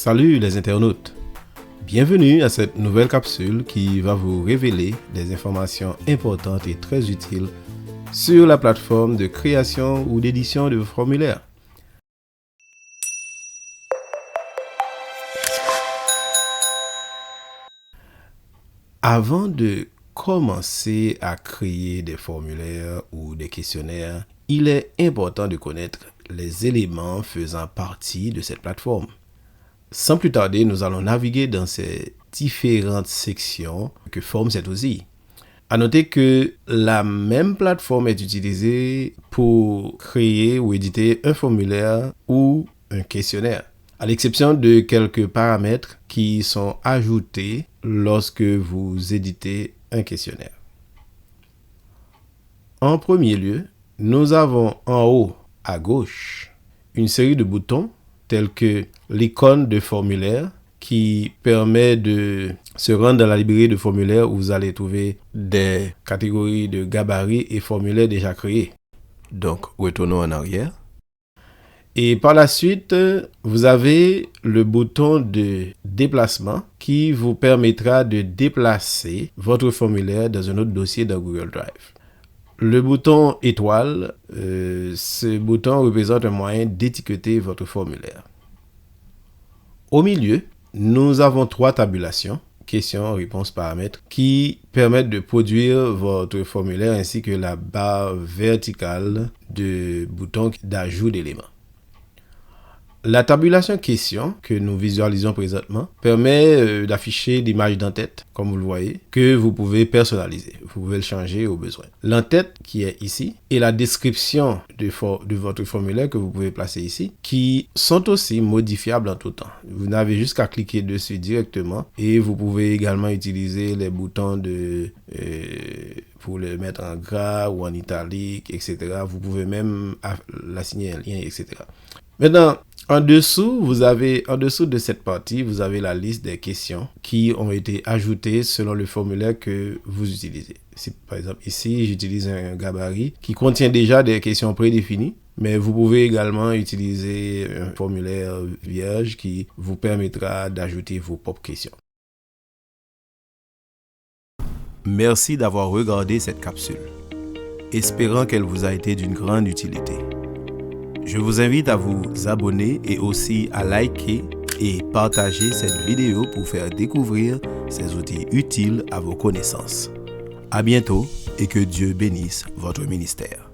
Salut les internautes, bienvenue à cette nouvelle capsule qui va vous révéler des informations importantes et très utiles sur la plateforme de création ou d'édition de formulaires. Avant de commencer à créer des formulaires ou des questionnaires, il est important de connaître les éléments faisant partie de cette plateforme. Sans plus tarder, nous allons naviguer dans ces différentes sections que forme cet outil. À noter que la même plateforme est utilisée pour créer ou éditer un formulaire ou un questionnaire, à l'exception de quelques paramètres qui sont ajoutés lorsque vous éditez un questionnaire. En premier lieu, nous avons en haut à gauche une série de boutons tels que l'icône de formulaire qui permet de se rendre dans la librairie de formulaires où vous allez trouver des catégories de gabarits et formulaires déjà créés. Donc, retournons en arrière. Et par la suite, vous avez le bouton de déplacement qui vous permettra de déplacer votre formulaire dans un autre dossier dans Google Drive. Le bouton étoile, ce bouton représente un moyen d'étiqueter votre formulaire. Au milieu, nous avons 3 tabulations, questions, réponses, paramètres, qui permettent de produire votre formulaire ainsi que la barre verticale de boutons d'ajout d'éléments. La tabulation question que nous visualisons présentement permet d'afficher l'image d'entête, comme vous le voyez, que vous pouvez personnaliser. Vous pouvez le changer au besoin. L'entête qui est ici et la description de votre formulaire que vous pouvez placer ici, qui sont aussi modifiables en tout temps. Vous n'avez juste qu'à cliquer dessus directement et vous pouvez également utiliser les boutons pour le mettre en gras ou en italique, etc. Vous pouvez même l'assigner un lien, etc. Maintenant, en dessous de cette partie, vous avez la liste des questions qui ont été ajoutées selon le formulaire que vous utilisez. Par exemple, ici, j'utilise un gabarit qui contient déjà des questions prédéfinies, mais vous pouvez également utiliser un formulaire vierge qui vous permettra d'ajouter vos propres questions. Merci d'avoir regardé cette capsule, espérant qu'elle vous a été d'une grande utilité. Je vous invite à vous abonner et aussi à liker et partager cette vidéo pour faire découvrir ces outils utiles à vos connaissances. À bientôt et que Dieu bénisse votre ministère.